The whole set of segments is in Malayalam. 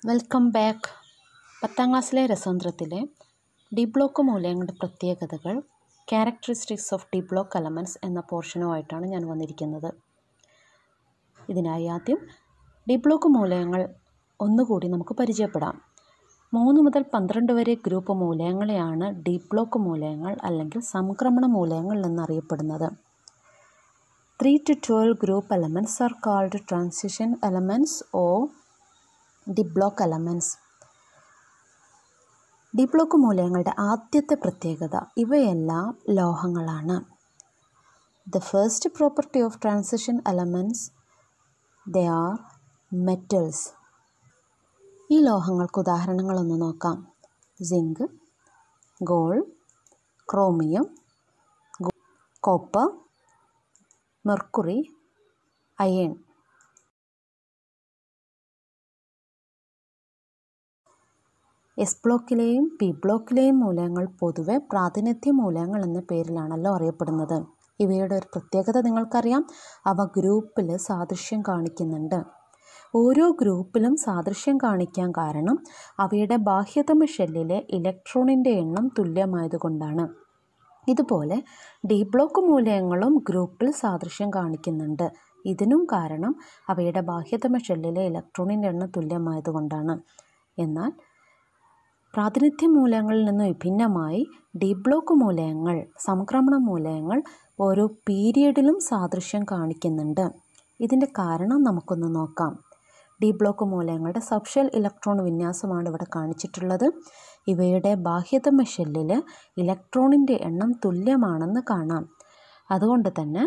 Welcome back. 10ാം ക്ലാസ്സിലെ രസതന്ത്രത്തിലെ ഡി ബ്ലോക്ക് മൂലകങ്ങളുടെ പ്രത്യേകതകൾ, characteristics of D block elements എന്ന പോർഷനുമായിട്ടാണ് ഞാൻ വന്നിരിക്കുന്നത്. ഇതിനായി ആദ്യം ഡി ബ്ലോക്ക് മൂലകങ്ങൾ ഒന്നുകൂടി നമുക്ക് പരിചയപ്പെടാം. 3 മുതൽ 12 വരെ ഗ്രൂപ്പ് മൂലകങ്ങളെയാണ് ഡി ബ്ലോക്ക് മൂലകങ്ങൾ അല്ലെങ്കിൽ സംക്രമണ മൂലകങ്ങൾ എന്നറിയപ്പെടുന്നത്. 3 to 12 group elements are called transition elements or D block elements. D block മൂലകങ്ങളുടെ ആദ്യത്തെ പ്രത്യേകത ഇവയെല്ലാം ലോഹങ്ങളാണ്. The first property of transition elements, they are metals. ഈ ലോഹങ്ങൾക്ക് ഉദാഹരണങ്ങളൊന്ന് നോക്കാം. Zinc, gold, chromium, copper, mercury, iron. S ബ്ലോക്കിലെയും പി ബ്ലോക്കിലെയും മൂലകങ്ങൾ പൊതുവെ പ്രാതിനിധ്യ മൂലകങ്ങൾ എന്ന പേരിലാണല്ലോ അറിയപ്പെടുന്നത്. ഇവയുടെ ഒരു പ്രത്യേകത നിങ്ങൾക്കറിയാം, അവ ഗ്രൂപ്പിൽ സാദൃശ്യം കാണിക്കുന്നുണ്ട്. ഓരോ ഗ്രൂപ്പിലും സാദൃശ്യം കാണിക്കാൻ കാരണം അവയുടെ ബാഹ്യതമ ഷെല്ലിലെ ഇലക്ട്രോണിൻ്റെ എണ്ണം തുല്യമായതുകൊണ്ടാണ്. ഇതുപോലെ ഡി ബ്ലോക്ക് മൂലകങ്ങളും ഗ്രൂപ്പിൽ സാദൃശ്യം കാണിക്കുന്നുണ്ട്. ഇതിനും കാരണം അവയുടെ ബാഹ്യതമ ഷെല്ലിലെ ഇലക്ട്രോണിൻ്റെ എണ്ണം തുല്യമായതുകൊണ്ടാണ്. എന്നാൽ പ്രാതിനിധ്യ മൂലകങ്ങളിൽ നിന്ന് വിഭിന്നമായി ഡി ബ്ലോക്ക് മൂലകങ്ങൾ, സംക്രമണ മൂലകങ്ങൾ ഓരോ പീരിയഡിലും സാദൃശ്യം കാണിക്കുന്നുണ്ട്. ഇതിൻ്റെ കാരണം നമുക്കൊന്ന് നോക്കാം. ഡി ബ്ലോക്ക് മൂലകങ്ങളുടെ സബ്ഷെൽ ഇലക്ട്രോൺ വിന്യാസമാണ് ഇവിടെ കാണിച്ചിട്ടുള്ളത്. ഇവയുടെ ബാഹ്യതമ ഷെല്ലിൽ ഇലക്ട്രോണിൻ്റെ എണ്ണം തുല്യമാണെന്ന് കാണാം. അതുകൊണ്ട് തന്നെ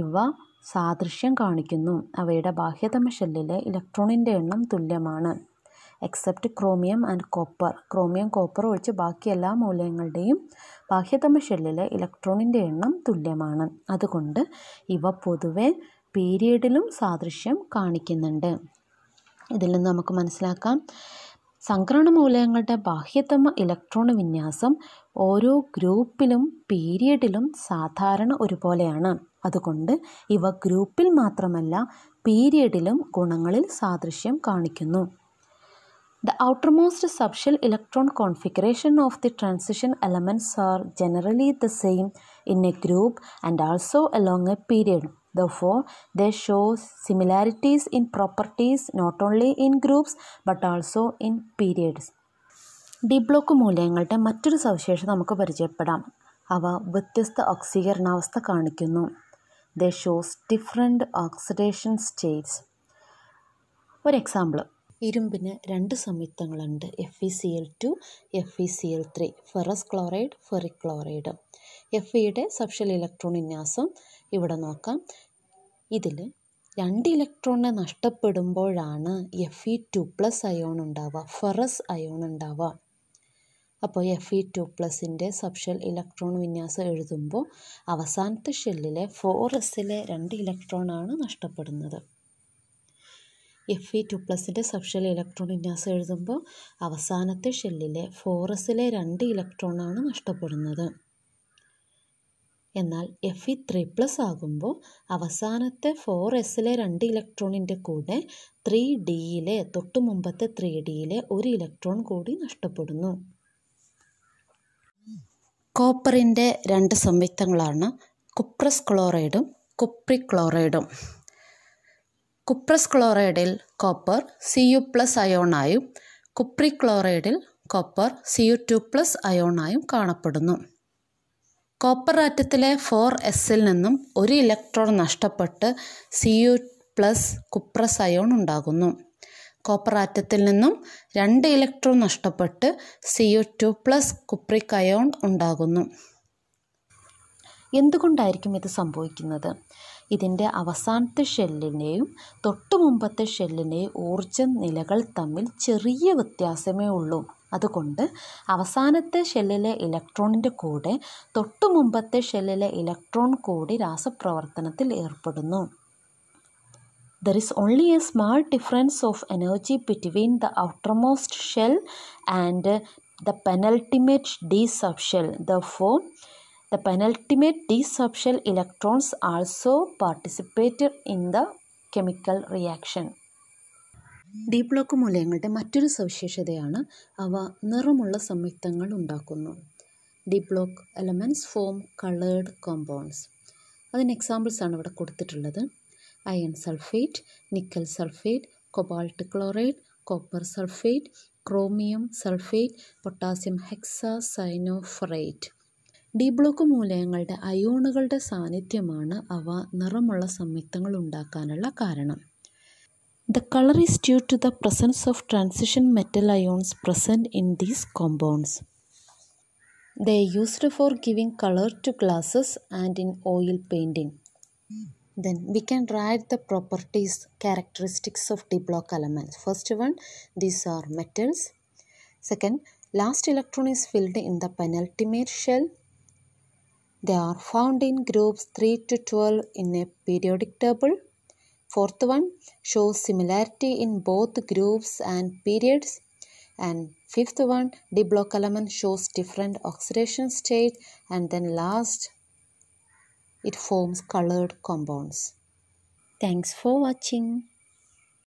ഇവ സാദൃശ്യം കാണിക്കുന്നു. അവയുടെ ബാഹ്യതമ ഷെല്ലിലെ ഇലക്ട്രോണിൻ്റെ എണ്ണം തുല്യമാണ്. Except chromium and copper. Chromium, copper ഒഴിച്ച് ബാക്കി എല്ലാ മൂലകങ്ങളുടെയും ബാഹ്യതമ ഷെല്ലിലെ ഇലക്ട്രോണിൻ്റെ എണ്ണം തുല്യമാണ്. അതുകൊണ്ട് ഇവ പൊതുവെ പീരിയഡിലും സാദൃശ്യം കാണിക്കുന്നുണ്ട്. ഇതിൽ നിന്ന് നമുക്ക് മനസ്സിലാക്കാം, സംക്രമണ മൂലകങ്ങളുടെ ബാഹ്യതമ ഇലക്ട്രോൺ വിന്യാസം ഓരോ ഗ്രൂപ്പിലും പീരിയഡിലും സാധാരണ ഒരുപോലെയാണ്. അതുകൊണ്ട് ഇവ ഗ്രൂപ്പിൽ മാത്രമല്ല പീരിയഡിലും ഗുണങ്ങളിൽ സാദൃശ്യം കാണിക്കുന്നു. The outermost subshell electron configuration of the transition elements are generally the same in a group and also along a period. Therefore, they show similarities in properties not only in groups but also in periods. D block മൂലകങ്ങളുടെ മറ്റൊരു സവിശേഷത നമുക്ക് പരിചയപ്പെടാം. അവ വ്യത്യസ്ത ഓക്സീകരണാവസ്ഥ കാണിക്കുന്നു. They shows different oxidation states. ഒരു എക്സാമ്പിൾ, ഇരുമ്പിന് 2 സംയുക്തങ്ങളുണ്ട്, FeCl2, FeCl3, ferrous chloride, ferric chloride. Feയുടെ സബ്ഷെൽ ഇലക്ട്രോൺ വിന്യാസം ഇവിടെ നോക്കാം. ഇതിൽ 2 ഇലക്ട്രോണിനെ നഷ്ടപ്പെടുമ്പോഴാണ് Fe2+ അയോൺ ഉണ്ടാവുക, ഫെറസ് അയോൺ ഉണ്ടാവുക. അപ്പോൾ Fe2+ൻ്റെ സബ്ഷെൽ ഇലക്ട്രോൺ വിന്യാസം എഴുതുമ്പോൾ അവസാനത്തെ ഷെല്ലിലെ 4sലെ 2 ഇലക്ട്രോണാണ് നഷ്ടപ്പെടുന്നത്. Fe2+ൻ്റെ സബ്ഷെൽ ഇലക്ട്രോൺ വിന്യാസം എഴുതുമ്പോൾ അവസാനത്തെ ഷെല്ലിലെ 4sലെ 2 ഇലക്ട്രോണാണ് നഷ്ടപ്പെടുന്നത്. എന്നാൽ Fe3+ ആകുമ്പോൾ അവസാനത്തെ 4sലെ 2 ഇലക്ട്രോണിൻ്റെ കൂടെ 3Dയിലെ തൊട്ടു മുമ്പത്തെ 3Dയിലെ 1 ഇലക്ട്രോൺ കൂടി നഷ്ടപ്പെടുന്നു. കോപ്പറിൻ്റെ 2 സംയുക്തങ്ങളാണ് കുപ്രസ് ക്ലോറൈഡും കുപ്രിക് ക്ലോറൈഡും. കുപ്രസ് ക്ലോറൈഡിൽ കോപ്പർ Cu+ അയോണായും കുപ്രിക് ക്ലോറൈഡിൽ കോപ്പർ Cu2+ അയോണായും കാണപ്പെടുന്നു. കോപ്പർ ആറ്റത്തിലെ 4sൽ നിന്നും 1 ഇലക്ട്രോൺ നഷ്ടപ്പെട്ട് Cu+ കുപ്രസ് അയോൺ ഉണ്ടാകുന്നു. കോപ്പർ ആറ്റത്തിൽ നിന്നും 2 ഇലക്ട്രോൺ നഷ്ടപ്പെട്ട് Cu2+ കുപ്രിക് അയോൺ ഉണ്ടാകുന്നു. എന്തുകൊണ്ടായിരിക്കും ഇത് സംഭവിക്കുന്നത്? ഇതിൻ്റെ അവസാനത്തെ ഷെല്ലിൻ്റെയും തൊട്ടു മുമ്പത്തെ ഷെല്ലിൻ്റെയും ഊർജ്ജ നിലകൾ തമ്മിൽ ചെറിയ വ്യത്യാസമേ ഉള്ളൂ. അതുകൊണ്ട് അവസാനത്തെ ഷെല്ലിലെ ഇലക്ട്രോണിൻ്റെ കൂടെ തൊട്ടു മുമ്പത്തെ ഷെല്ലിലെ ഇലക്ട്രോൺ കൂടി രാസപ്രവർത്തനത്തിൽ ഏർപ്പെടുന്നു. There is only a small difference of energy between the outermost shell and the penultimate D subshell. Therefore, the penultimate D subshell electrons also participated in the chemical reaction. D block മൂലകങ്ങളുടെ മറ്റൊരു സവിശേഷതയാണ് അവ നിറമുള്ള സംയുക്തങ്ങൾ ഉണ്ടാക്കുന്നു. D block elements form coloured compounds. അതിന് എക്സാമ്പിൾസാണ് ഇവിടെ കൊടുത്തിട്ടുള്ളത്. Iron sulphate, nickel sulphate, cobalt chloride, copper sulphate, chromium sulphate, potassium hexacyanoferrate. D block മൂലകങ്ങളുടെ അയോണുകളുടെ സാന്നിധ്യമാണ് അവ നിറമുള്ള സംയുക്തങ്ങൾ ഉണ്ടാക്കാനുള്ള കാരണം. The color is due to the presence of transition metal ions present in these compounds. They are used for giving color to glasses and in oil painting. Then we can write the properties, characteristics of D block elements. First one, these are metals. Second, last electron is filled in the penultimate shell. They are found in groups 3 to 12 in a periodic table. Fourth one, shows similarity in both groups and periods. And fifth one, D block element shows different oxidation state. And then last, it forms colored compounds. Thanks for watching.